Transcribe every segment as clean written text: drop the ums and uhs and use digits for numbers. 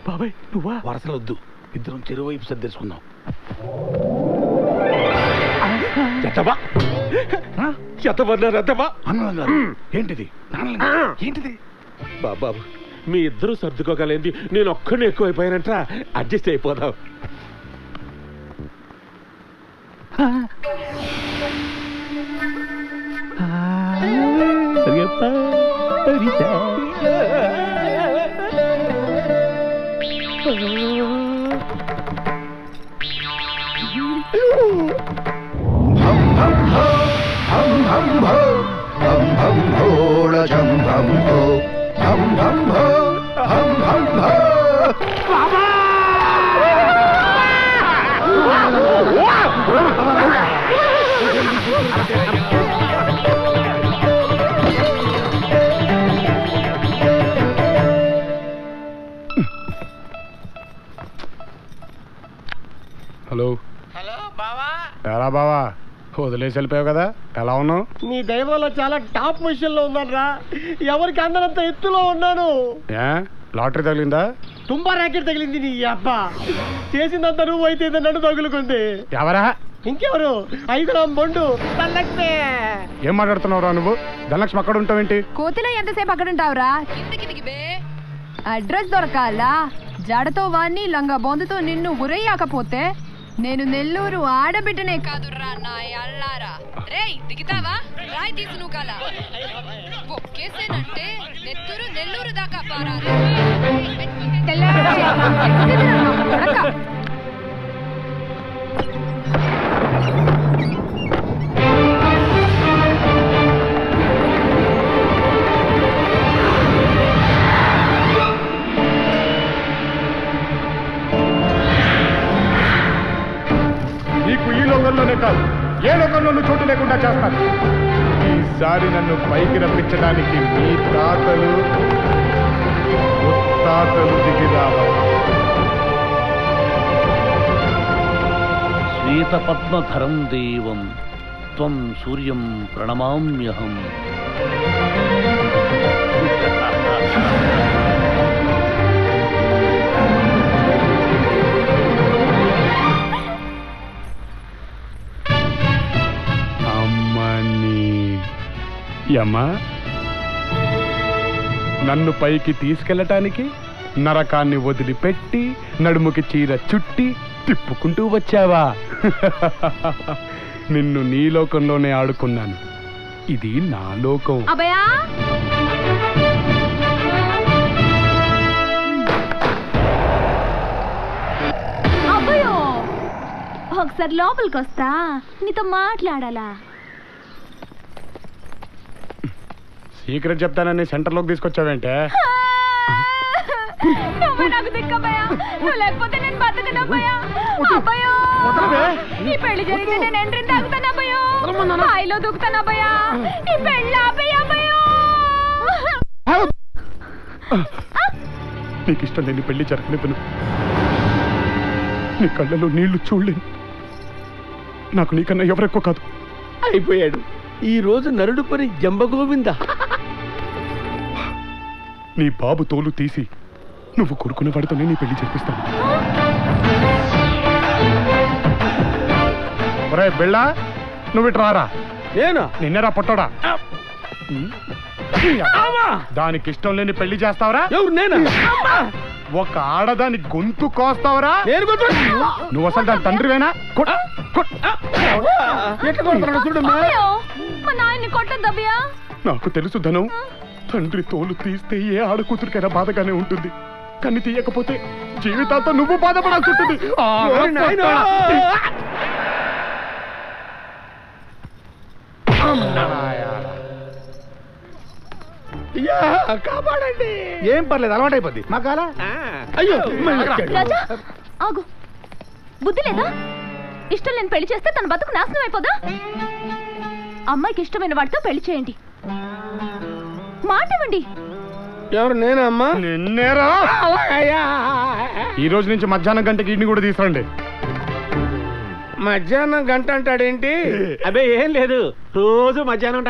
బాబాయ్ నువ్వా? వరసలు వద్దు, ఇద్దరం చెరువైపు సర్దేసుకుందాం. ఏంటిది ఏంటిది బాబు, మీ ఇద్దరు సర్దుకోగలేంది, నేను ఒక్కడిని ఎక్కువైపోయానంట. అడ్జస్ట్ అయిపోదాం. హలో హలో బావా. ఎలా బావా, వదిలేసి వెళ్ళిపోయావు కదా, ఎలా ఉన్నావు? నీ దైవంలో చాలా టాప్ పొజిషన్లో ఉన్నాను రా. ఎవరికి అందనంత ఎత్తులో ఉన్నాను. లాటరీ తగిలిందా? తుంబా ర్యాకెట్ తగిలింది. నీ అబ్బా చేసిందంతా నువ్వు అయితే నన్ను తగులుకుంది. ఎవరా? ఇంకెవరు? 5 బొండు ధనలక్ష్మి. ఏం మాట్లాడుతున్నావురా నువ్వు? ధనలక్ష్మి అక్కడ ఉంటావేంటి? కోతిలో ఎంతసేపు అక్కడ ఉంటావురా? అడ్రస్ దొరకాలా? జడతో వాణ్ణి లంగా బొందుతో నిన్ను ఉరయ్యాకపోతే నేను నెల్లూరు ఆడబిడ్డనే కాదురా నా అల్లారా. రేయ్ దిగుతావా? రాయి తీసు నువ్వుకాలా ఒక్కేసేనంటే నెత్తూరు నెల్లూరు దాకా పారాలి. నీకు ఈ లోకంలోనే కాదు, ఏ లోకంలోనూ చోటు లేకుండా చేస్తాను. ఈసారి నన్ను పైకి రప్పించడానికి మీ తాతలు ముత్తాతలు దిగి రావాలి. శ్వేతపద్మధరం దేవం త్వం సూర్యం ప్రణమామ్యహం. అమ్మా, నన్ను పైకి తీసుకెళ్ళటానికి నరకాన్ని వదిలిపెట్టి నడుముకి చీర చుట్టి తిప్పుకుంటూ వచ్చావా? నిన్ను నీ లోకంలోనే ఆడుకున్నాను, ఇది నా లోకం. ఒకసారి లోపలికి వస్తా, నీతో మాట్లాడాలా? సీక్రెట్ చెప్తానని సెంటర్లోకి తీసుకొచ్చావేంటే? నాకు దిక్కబోయా, నువ్వు లేకపోతే నేను బతకనబ్బోయా. అబ్బయో, ఈ పెళ్లి జరిగితే నేను ఎంట్రీ తాగుతానబ్బయో, బాయిలో దూకుతానబ్బయా. ఈ పెళ్ళి ఆపేయబ్బయో. నీకు ఇష్టం లేని పెళ్లి జరగనివ్వను. నీ కళ్ళలో నీళ్లు చూడలేను. నాకు నీకన్నా ఎవరెక్కువ కాదు. అయిపోయాడు ఈ రోజు నరుడు పని జంబగోవింద. నీ బాబు తోలు తీసి నువ్వు కొడుకున్న వాడితోనే నీ పెళ్లి జరిపిస్తాను. ఒరే బిళ్ళా, నువ్వు ఇటు రారా. నేనా? నిన్నరా పొట్టోడా. దానికి ఇష్టం లేని పెళ్లి చేస్తావరా? ఎవరు? నేనా? ఒక ఆడదాని గొంతు కోస్తావరా? నువ్వు అసలు దాని తండ్రివేనా? నాకు తెలుసు ధనం, తండ్రి తోలు తీస్తే ఏ ఆడకూతురికైనా బాధగానే ఉంటుంది, కానీ తీయకపోతే జీవితాంతో నువ్వు బాధపడాల్సి ఉంటుంది. కాపాడండి. ఏం పర్లేదు, అలవాటు అయిపోద్ది. మా కాలా. అయ్యో రాజా ఆగు, బుద్ధి లేదా? ఇష్టం లేని పెళ్లి చేస్తే తన బతుకు నాశనం అయిపోదా? అమ్మాయికి ఇష్టమైన వాడితో పెళ్లి చేయండి, మాట ఇవ్వండి. ఎవరు? నేనా అమ్మా? నిన్నేరా. ఈ రోజు నుంచి మధ్యాహ్నం గంటకి ఇంటిని కూడా తీసుకురండి. మధ్యాహ్నం గంట అంటాడేంటి? అదే ఏం లేదు, రోజు మధ్యాహ్నం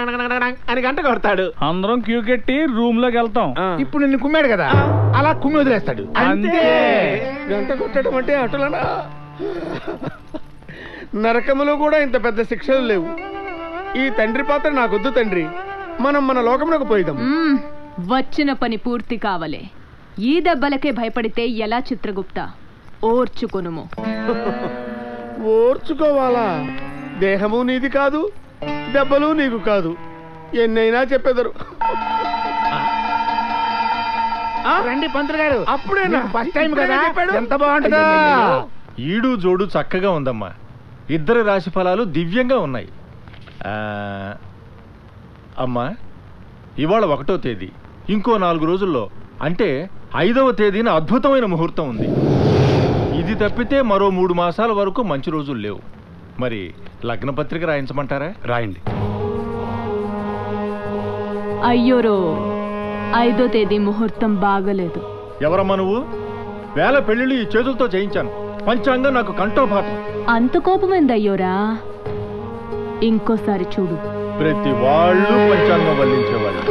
అని గంట కొడతాడు. అందరం క్యూ కట్టి రూమ్ లోకి వెళ్తాం. ఇప్పుడు నిన్ను కుమ్మాడు కదా, అలా కుమ్మి వదిలేస్తాడు అంతే. గంట కొట్టడం అంటే అటులనా? నరకములో కూడా ఇంత పెద్ద శిక్షలు లేవు. ఈ తండ్రి పాత్ర నాకొద్దు తండ్రి, మనం మన లోకమునకు పోయిదాం. వచ్చిన పని పూర్తి కావలే. ఈ దెబ్బలకే భయపడితే ఎలా చిత్రగుప్త? ఓర్చుకొనుము. ఓర్చుకోవాలా? దేహము నీది కాదు, దెబ్బలు నీకు కాదు, ఎన్నైనా చెప్పెదరు. రండి పంతులు గారు, అప్పుడేనా? ఫస్ట్ టైం కదా, ఎంత బాగుంటుందా? ఈడు జోడు చక్కగా ఉందమ్మా. ఇద్దరి రాశి ఫలాలు దివ్యంగా ఉన్నాయి. అమ్మా, ఇవాళ 1వ తేదీ, ఇంకో 4 రోజుల్లో అంటే 5వ తేదీన అద్భుతమైన ముహూర్తం ఉంది. ఇది తప్పితే మరో 3 మాసాల వరకు మంచి రోజులు లేవు. మరి లగ్న పత్రిక రాయించమంటారా? రాయండి. అయ్యోరో, 5వ తేదీ ముహూర్తం బాగలేదు. ఎవరమ్మా నువ్వు? వేల పెళ్లిళ్ళు ఈ చేతులతో చేయించాను. పంచాంగం నాకు కంఠోపాఠం. అంత కోపమైంది అయ్యోరా. ఇంకోసారి చూడు. ప్రతి వాళ్ళు పంచాంగం వల్లించేవాళ్ళు.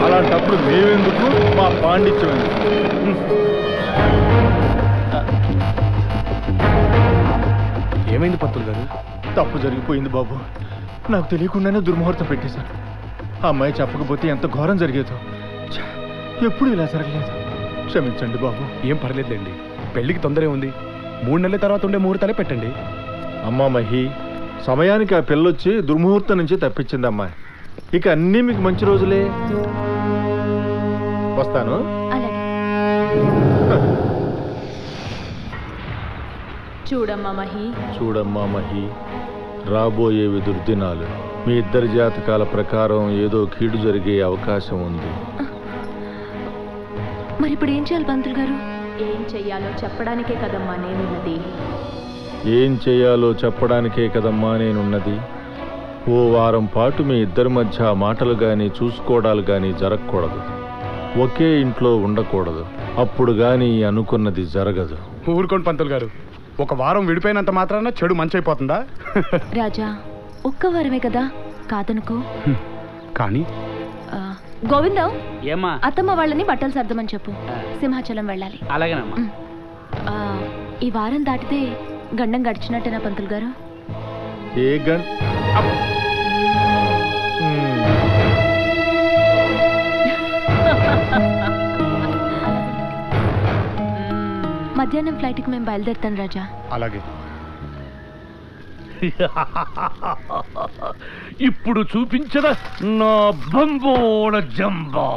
అలాంటప్పుడు మేమెందుకు, మా పాండిత్యం ఎందుకు? ఏమైంది పంతులు గారు? తప్పు జరిగిపోయింది బాబు. నాకు తెలియకుండానే దుర్ముహూర్తం పెట్టేశాను. ఆ అమ్మాయి చెప్పకపోతే ఎంత ఘోరం జరిగేదో. ఛ, ఎప్పుడు ఇలా జరగలేదు. క్షమించండి బాబు. ఏం పర్లేదులేండి, పెళ్లికి తొందరే ఉంది. 3 నెలల తర్వాత ఉండే ముహూర్తాలే పెట్టండి. అమ్మా మహి, సమయానికి ఆ పిల్లొచ్చి దుర్ముహూర్తం నుంచి తప్పించిందమ్మా. ఇక అన్నీ మీకు మంచి రోజులే. వస్తాను. అలాగే. చూడమ్మా మహి, చూడమ్మా మహి, రాబోయేవి దుర్దినాలు. మీ ఇద్దరి జాతకాల ప్రకారం ఏదో కీడు జరిగే అవకాశం ఉంది. మరి ఇప్పుడు ఏం చేయాలి పంతులు గారు? ఏం చెయ్యాలో చెప్పడానికే కదమ్మా నేనున్నది. ఏం చేయాలో చెప్పడానికే కదమ్మా నేనున్నది. ఓ వారం పాటు మీ ఇద్దరి మధ్య మాటలు కానీ చూసుకోవడాలు కానీ జరగకూడదు. ఒకే ఇంట్లో ఉండకూడదు. అప్పుడు కానీ అనుకున్నది జరగదు. ఊరుకోండి పంతులు గారు, 1 వారం విడిపోయినంత మాత్రాన చెడు మంచి అయిపోతుందా? రాజా, 1 వారమే కదా, కాదనుకో. కానీ గోవిందం, ఏమ్మా? అత్తమ్మ వాళ్ళని బట్టలు సర్దమని చెప్పు. సింహాచలం వెళ్ళాలి. అలాగేనమ్మా. ఈ వారం దాటితే గండం గడిచినట్టేనా పంతులు గారు? ఏ గం మధ్యాహ్నం ఫ్లైట్కి మేము బయలుదేరుతాను రాజా. అలాగే. ఇప్పుడు చూపించిన నా బంబోళ జంబా.